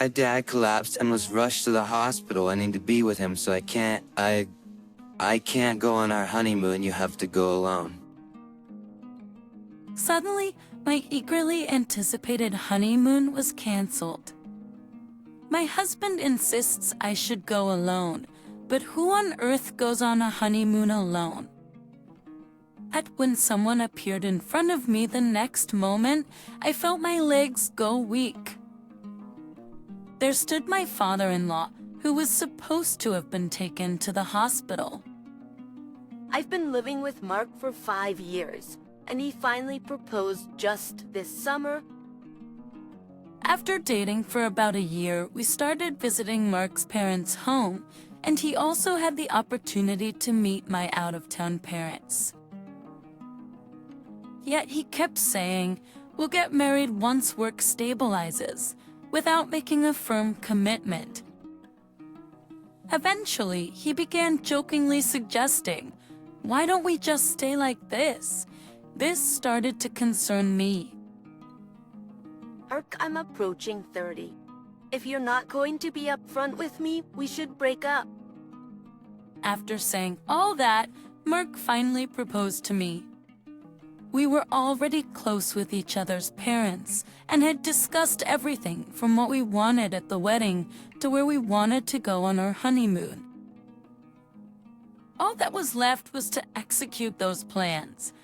My dad collapsed and was rushed to the hospital. I need to be with him, so I can't go on our honeymoon. You have to go alone. Suddenly, my eagerly anticipated honeymoon was canceled. My husband insists I should go alone, but who on earth goes on a honeymoon alone? Yet when someone appeared in front of me the next moment, I felt my legs go weak. There stood my father-in-law, who was supposed to have been taken to the hospital. I've been living with Mark for 5 years, and he finally proposed just this summer. After dating for about a year, we started visiting Mark's parents' home, and he also had the opportunity to meet my out-of-town parents. Yet he kept saying, "We'll get married once work stabilizes," without making a firm commitment. Eventually, he began jokingly suggesting, "Why don't we just stay like this?" This started to concern me. Mark, I'm approaching 30. If you're not going to be upfront with me, we should break up. After saying all that, Mark finally proposed to me. We were already close with each other's parents and had discussed everything from what we wanted at the wedding to where we wanted to go on our honeymoon. All that was left was to execute those plans.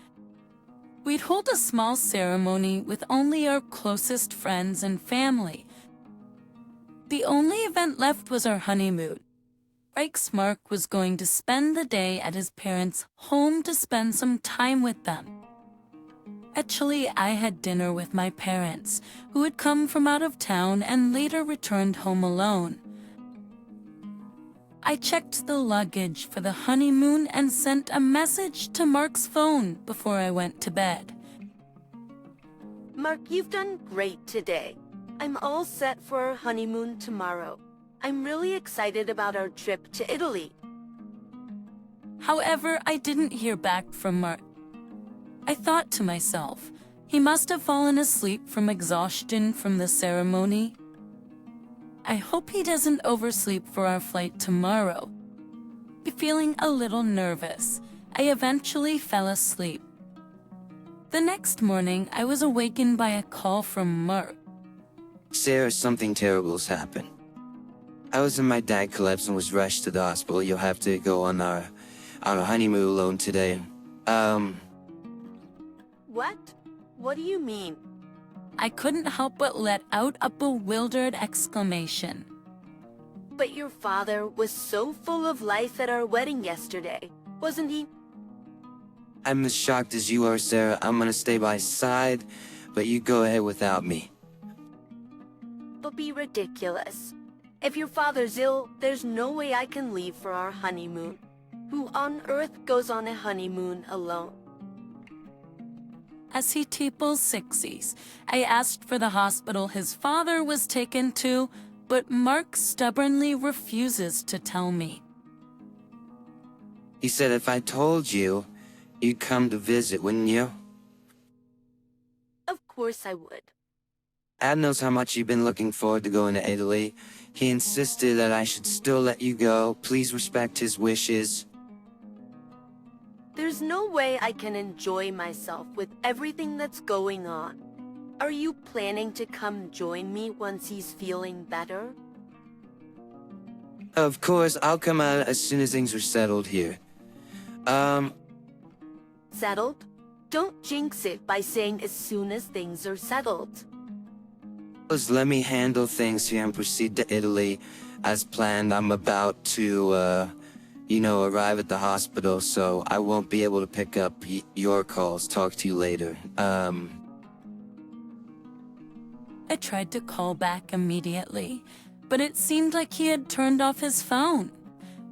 We'd hold a small ceremony with only our closest friends and family. The only event left was our honeymoon. Ike's Mark was going to spend the day at his parents' home to spend some time with them. Actually, I had dinner with my parents, who had come from out of town and later returned home alone. I checked the luggage for the honeymoon and sent a message to Mark's phone before I went to bed. Mark, you've done great today. I'm all set for our honeymoon tomorrow. I'm really excited about our trip to Italy. However, I didn't hear back from Mark. I thought to myself, he must have fallen asleep from exhaustion from the ceremony. I hope he doesn't oversleep for our flight tomorrow. Feeling a little nervous, I eventually fell asleep. The next morning, I was awakened by a call from Mark. Sarah, something terrible's happened. My dad collapsed and was rushed to the hospital. You'll have to go on our honeymoon alone today. What? What do you mean? I couldn't help but let out a bewildered exclamation. But your father was so full of life at our wedding yesterday, wasn't he? I'm as shocked as you are, Sarah. I'm gonna stay by his side, but you go ahead without me. But be ridiculous. If your father's ill, there's no way I can leave for our honeymoon. Who on earth goes on a honeymoon alone? As he teeps 60s, I asked for the hospital his father was taken to, but Mark stubbornly refuses to tell me. He said if I told you, you'd come to visit, wouldn't you? Of course I would. Dad knows how much you've been looking forward to going to Italy. He insisted that I should still let you go. Please respect his wishes. There's no way I can enjoy myself with everything that's going on. Are you planning to come join me once he's feeling better? Of course, I'll come out as soon as things are settled here. Settled? Don't jinx it by saying as soon as things are settled. Just let me handle things here and proceed to Italy. As planned, I'm about to, arrive at the hospital, so I won't be able to pick up your calls. Talk to you later. I tried to call back immediately, but it seemed like he had turned off his phone.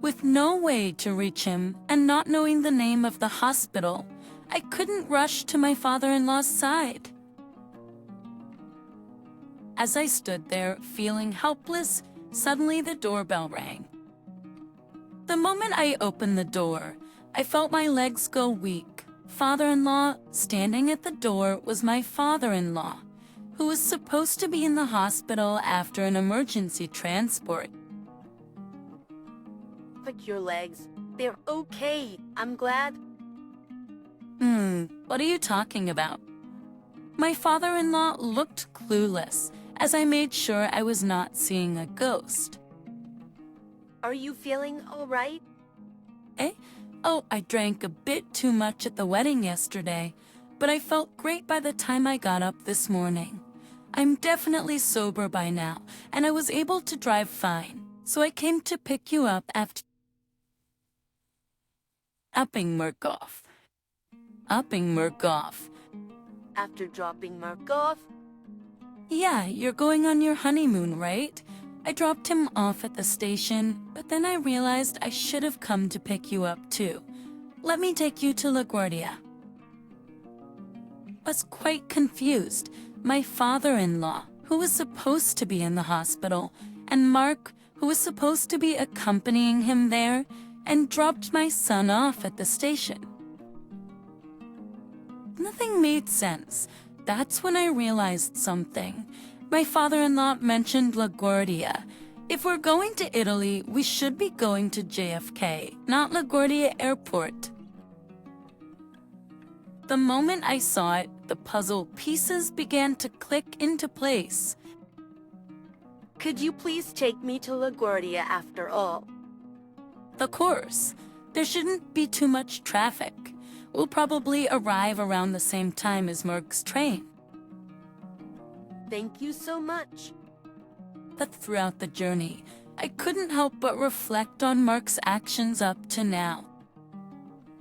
With no way to reach him and not knowing the name of the hospital, I couldn't rush to my father-in-law's side. As I stood there, feeling helpless, suddenly the doorbell rang. The moment I opened the door, I felt my legs go weak. Father-in-law, standing at the door, was my father-in-law, who was supposed to be in the hospital after an emergency transport. But your legs, they're okay. I'm glad. What are you talking about? My father-in-law looked clueless as I made sure I was not seeing a ghost. Are you feeling all right? Eh? Oh, I drank a bit too much at the wedding yesterday, but I felt great by the time I got up this morning. I'm definitely sober by now, and I was able to drive fine, so I came to pick you up after upping Murkoff. After dropping Mark off? Yeah, you're going on your honeymoon, right? I dropped him off at the station, but then I realized I should have come to pick you up too. Let me take you to LaGuardia. I was quite confused. My father-in-law, who was supposed to be in the hospital, and Mark, who was supposed to be accompanying him there, and dropped my son off at the station. Nothing made sense. That's when I realized something. My father-in-law mentioned LaGuardia. If we're going to Italy, we should be going to JFK, not LaGuardia Airport. The moment I saw it, the puzzle pieces began to click into place. Could you please take me to LaGuardia after all? Of course. There shouldn't be too much traffic. We'll probably arrive around the same time as Merck's train. Thank you so much. But throughout the journey, I couldn't help but reflect on Mark's actions up to now.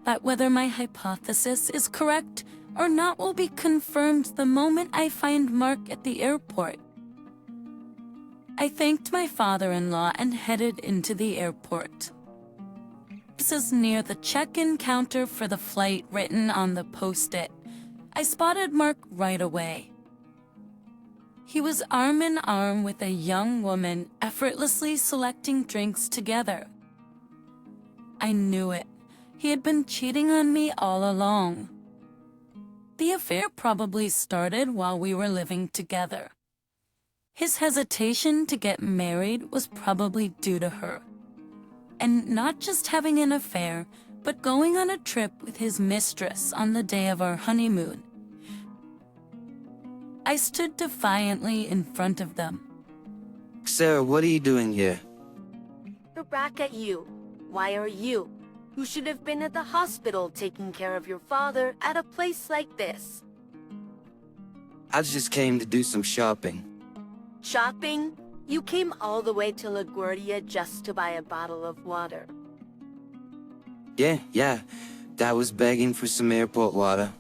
That whether my hypothesis is correct or not will be confirmed the moment I find Mark at the airport. I thanked my father-in-law and headed into the airport. This is near the check-in counter for the flight written on the post-it. I spotted Mark right away. He was arm in arm with a young woman, effortlessly selecting drinks together. I knew it. He had been cheating on me all along. The affair probably started while we were living together. His hesitation to get married was probably due to her. And not just having an affair, but going on a trip with his mistress on the day of our honeymoon. I stood defiantly in front of them. Sarah, what are you doing here? We're back at you. Why are you, who should have been at the hospital taking care of your father, at a place like this? I just came to do some shopping. Shopping? You came all the way to LaGuardia just to buy a bottle of water. Yeah. That was begging for some airport water.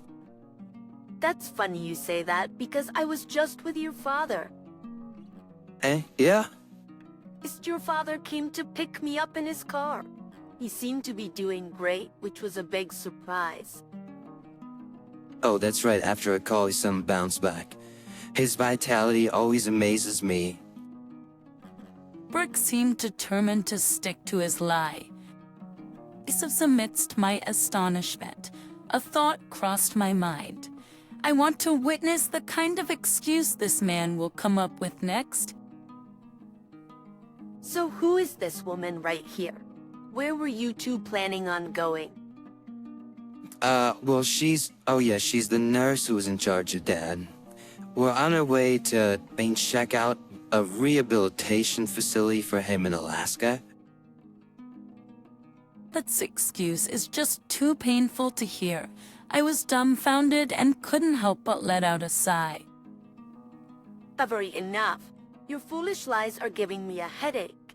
That's funny you say that, because I was just with your father. Yeah? Your father came to pick me up in his car. He seemed to be doing great, which was a big surprise. Oh, that's right, after a call he some bounce back. His vitality always amazes me. Brooke seemed determined to stick to his lie. Amidst my astonishment, a thought crossed my mind. I want to witness the kind of excuse this man will come up with next. So who is this woman right here? Where were you two planning on going? Well, she's the nurse who was in charge of Dad. We're on our way to check out a rehabilitation facility for him in Alaska. That excuse is just too painful to hear. I was dumbfounded and couldn't help but let out a sigh. Enough. Your foolish lies are giving me a headache.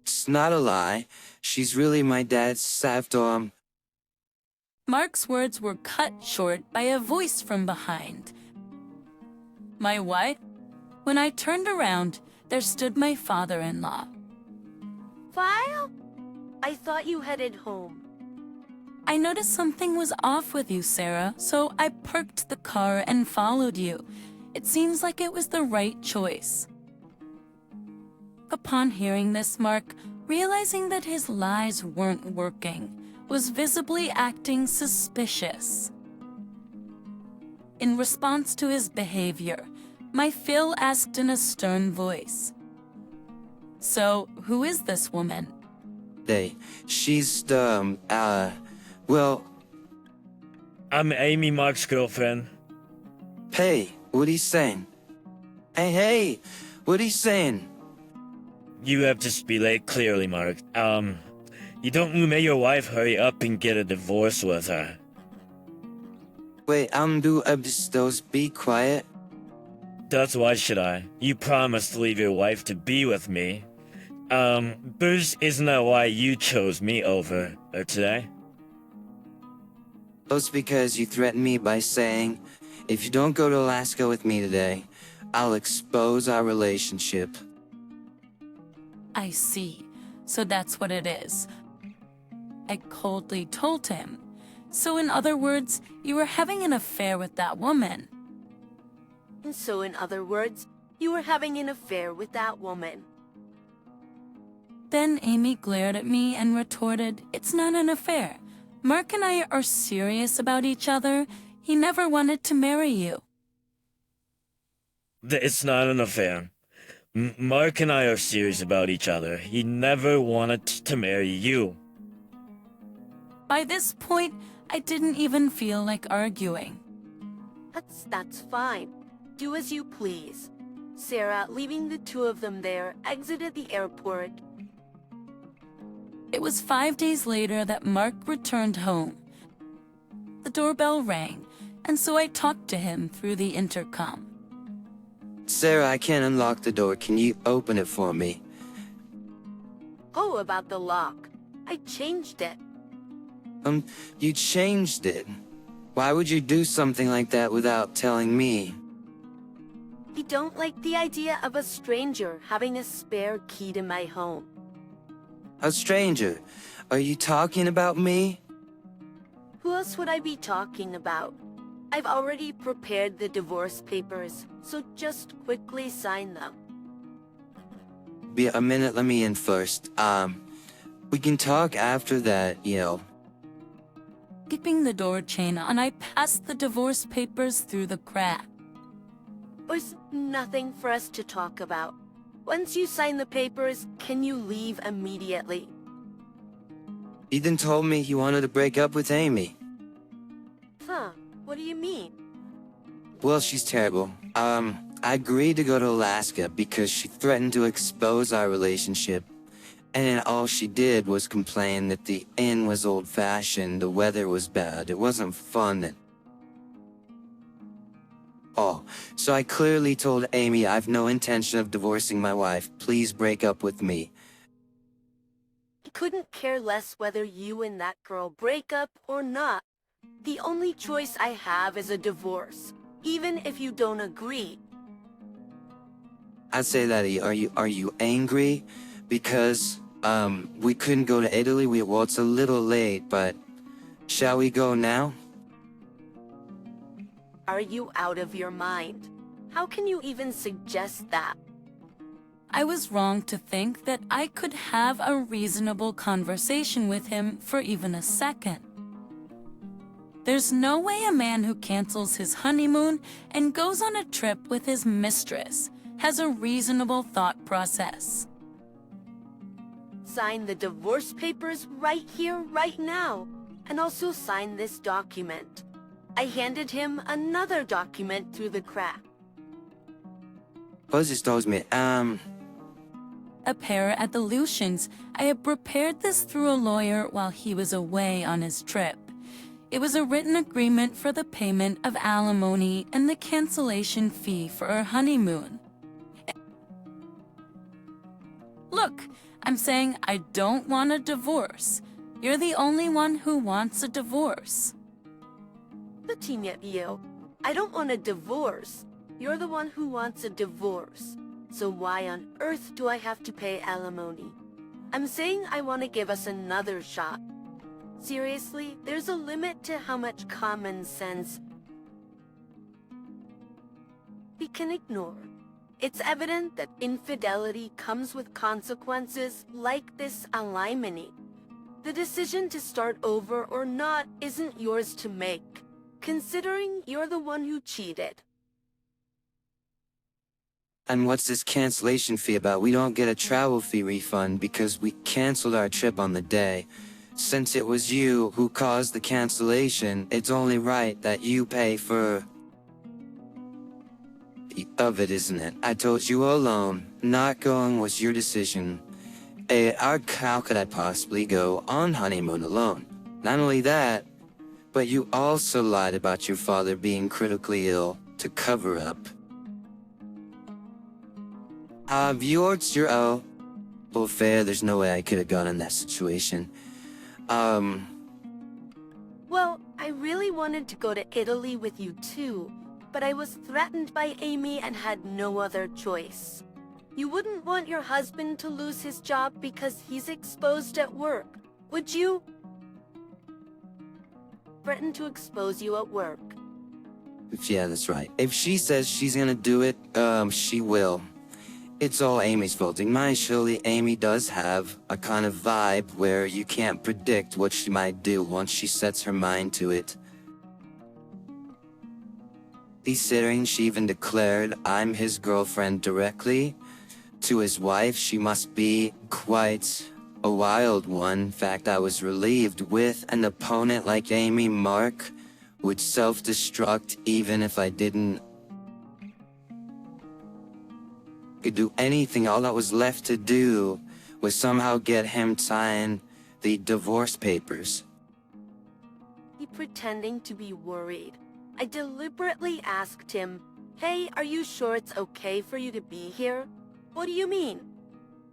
It's not a lie. She's really my dad's savdom. Mark's words were cut short by a voice from behind. My what? When I turned around, there stood my father-in-law. FIL? I thought you headed home. I noticed something was off with you, Sarah, so I parked the car and followed you. It seems like it was the right choice. Upon hearing this, Mark, realizing that his lies weren't working, was visibly acting suspicious. In response to his behavior, my FIL asked in a stern voice. So, who is this woman? She's the, well, I'm Amy, Mark's girlfriend. hey, what he's saying? Hey, what he's saying? You have to speak it clearly, Mark. You don't make your wife hurry up and get a divorce with her. Wait, just be quiet. That's why should I? You promised to leave your wife to be with me. Bruce, isn't that why you chose me over her today? It's because you threatened me by saying, if you don't go to Alaska with me today, I'll expose our relationship. I see. So that's what it is. I coldly told him. So in other words, you were having an affair with that woman. And so in other words, you were having an affair with that woman. Then Amy glared at me and retorted, it's not an affair. Mark and I are serious about each other. He never wanted to marry you. It's not an affair. Mark and I are serious about each other. He never wanted to marry you. By this point, I didn't even feel like arguing. That's fine. Do as you please. Sarah, leaving the two of them there, exited the airport. It was 5 days later that Mark returned home. The doorbell rang, and so I talked to him through the intercom. Sarah, I can't unlock the door. Can you open it for me? Oh, about the lock. I changed it. You changed it. Why would you do something like that without telling me? I don't like the idea of a stranger having a spare key to my home. A stranger? Are you talking about me? Who else would I be talking about? I've already prepared the divorce papers, so just quickly sign them. Be a minute, let me in first. We can talk after that, Keeping the door chain on, I passed the divorce papers through the crack. There's nothing for us to talk about. Once you sign the papers, can you leave immediately? Ethan told me he wanted to break up with Amy. Huh, what do you mean? Well, she's terrible. I agreed to go to Alaska because she threatened to expose our relationship. And then all she did was complain that the inn was old-fashioned, the weather was bad, it wasn't fun. So I clearly told Amy I've no intention of divorcing my wife. Please break up with me. I couldn't care less whether you and that girl break up or not. The only choice I have is a divorce, even if you don't agree. I'd say that, are you angry? Because, we couldn't go to Italy. Well, it's a little late, but shall we go now? Are you out of your mind? How can you even suggest that? I was wrong to think that I could have a reasonable conversation with him for even a second. There's no way a man who cancels his honeymoon and goes on a trip with his mistress has a reasonable thought process. Sign the divorce papers right here, right now, and also sign this document. I handed him another document through the crack. Buzz just told me, A pair at the Lucians, I had prepared this through a lawyer while he was away on his trip. It was a written agreement for the payment of alimony and the cancellation fee for our honeymoon. Look, I'm saying I don't want a divorce. You're the only one who wants a divorce. I don't want a divorce. You're the one who wants a divorce. So why on earth do I have to pay alimony? I'm saying I want to give us another shot. Seriously, there's a limit to how much common sense we can ignore. It's evident that infidelity comes with consequences like this alimony. The decision to start over or not isn't yours to make, considering you're the one who cheated. And what's this cancellation fee about? We don't get a travel fee refund because we canceled our trip on the day. Since it was you who caused the cancellation, it's only right that you pay for of it, isn't it? I told you all alone, not going was your decision. How could I possibly go on honeymoon alone? Not only that, but you also lied about your father being critically ill to cover up. It's your well, fair, there's no way I could have gone in that situation. Well, I really wanted to go to Italy with you too, but I was threatened by Amy and had no other choice. You wouldn't want your husband to lose his job because he's exposed at work, would you? Threaten to expose you at work. Yeah, that's right. If she says she's gonna do it, she will. It's all Amy's fault. In my surely Amy does have a kind of vibe where you can't predict what she might do once she sets her mind to it. Considering she even declared I'm his girlfriend directly to his wife, she must be quite a wild one. In fact, I was relieved with an opponent like Amy. Mark would self-destruct even if I didn't could do anything. All that was left to do was somehow get him sign the divorce papers. He pretending to be worried. I deliberately asked him, "Hey, are you sure it's okay for you to be here?" "What do you mean?"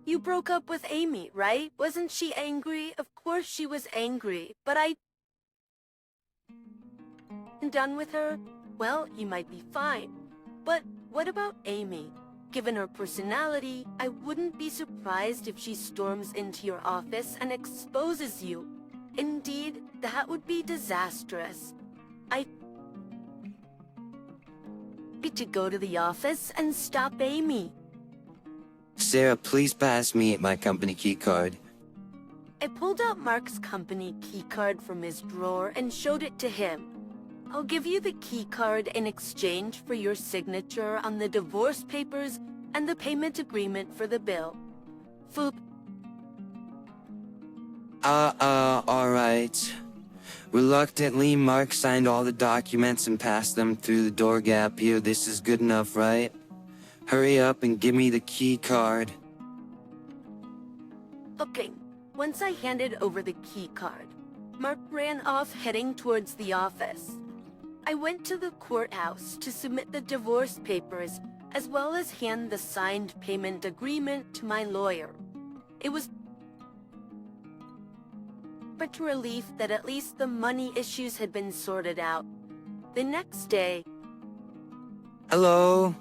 "You broke up with Amy, right? Wasn't she angry?" "Of course she was angry, but I'm done with her." "Well, you might be fine. But what about Amy? Given her personality, I wouldn't be surprised if she storms into your office and exposes you. Indeed, that would be disastrous. I need to go to the office and stop Amy." Sarah, please pass me my company key card. I pulled out Mark's company key card from his drawer and showed it to him. "I'll give you the key card in exchange for your signature on the divorce papers and the payment agreement for the bill." Foop. Alright. Reluctantly, Mark signed all the documents and passed them through the door gap here. This is good enough, right? Hurry up and give me the key card. Okay, once I handed over the key card, Mark ran off heading towards the office. I went to the courthouse to submit the divorce papers as well as hand the signed payment agreement to my lawyer. It was but relief that at least the money issues had been sorted out. The next day, Hello?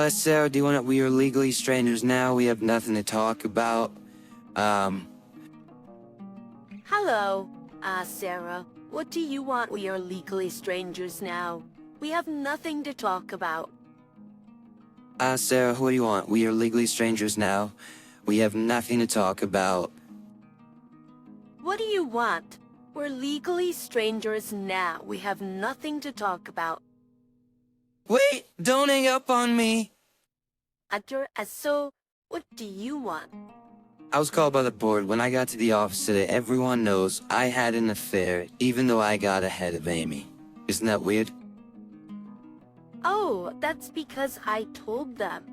Sarah, do you want we are legally strangers now. We have nothing to talk about. hello, Sarah. What do you want? We are legally strangers now. We have nothing to talk about. Sarah, what do you want? We are legally strangers now. We have nothing to talk about. What do you want? We're legally strangers now. We have nothing to talk about. Wait, don't hang up on me. So, what do you want? I was called by the board when I got to the office today. Everyone knows I had an affair, even though I got ahead of Amy. Isn't that weird? Oh, that's because I told them.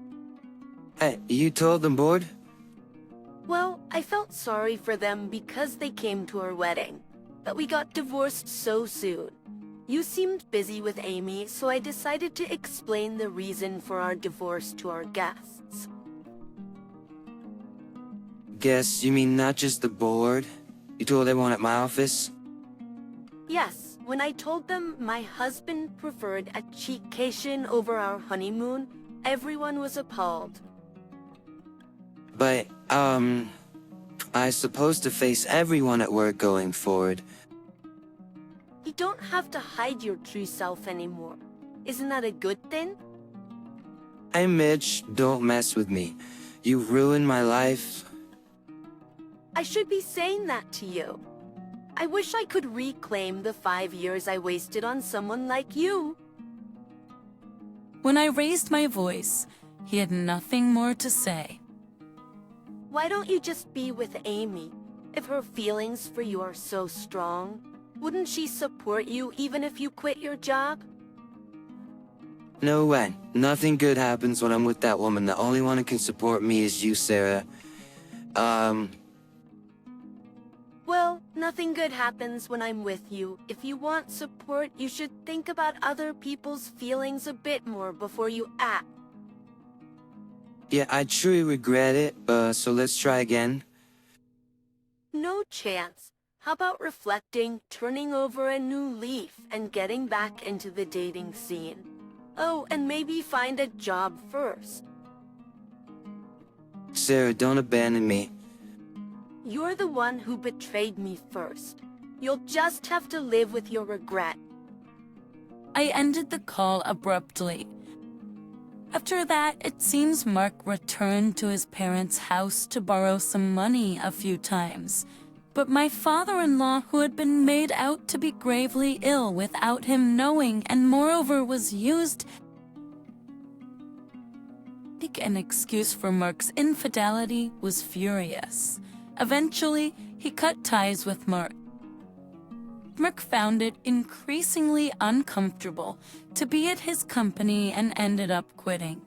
Hey, you told the board? Well, I felt sorry for them because they came to our wedding, but we got divorced so soon. You seemed busy with Amy, so I decided to explain the reason for our divorce to our guests. Guess you mean not just the board? You told everyone at my office? Yes, when I told them my husband preferred a cheekcation over our honeymoon, everyone was appalled. But, I supposed to face everyone at work going forward. You don't have to hide your true self anymore. Isn't that a good thing? Hey Mitch, don't mess with me. You ruined my life. I should be saying that to you. I wish I could reclaim the 5 years I wasted on someone like you. When I raised my voice, He had nothing more to say. Why don't you just be with Amy? If her feelings for you are so strong, wouldn't she support you even if you quit your job? No way. Nothing good happens when I'm with that woman. The only one who can support me is you, Sarah. Well, nothing good happens when I'm with you. If you want support, you should think about other people's feelings a bit more before you act. Yeah, I truly regret it, so let's try again. No chance. How about reflecting, turning over a new leaf, and getting back into the dating scene? Oh, and maybe find a job first. Sarah, don't abandon me. You're the one who betrayed me first. You'll just have to live with your regret. I ended the call abruptly. After that, it seems Mark returned to his parents' house to borrow some money a few times. But my father-in-law, who had been made out to be gravely ill without him knowing, and moreover was used like an excuse for Mark's infidelity, was furious. Eventually, he cut ties with Mark. Mark found it increasingly uncomfortable to be at his company and ended up quitting.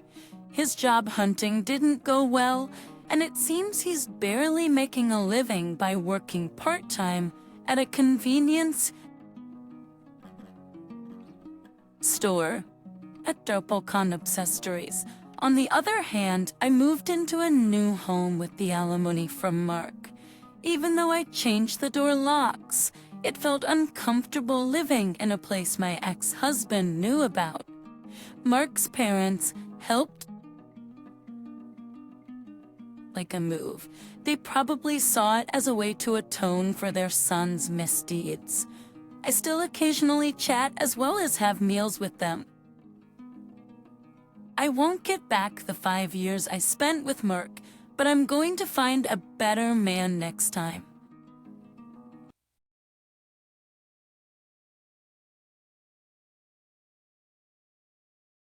His job hunting didn't go well, and it seems he's barely making a living by working part-time at a convenience store at Doppelkonobsestories. On the other hand, I moved into a new home with the alimony from Mark. Even though I changed the door locks, it felt uncomfortable living in a place my ex-husband knew about. Mark's parents helped like a move. They probably saw it as a way to atone for their son's misdeeds. I still occasionally chat as well as have meals with them. I won't get back the 5 years I spent with Mark, but I'm going to find a better man next time.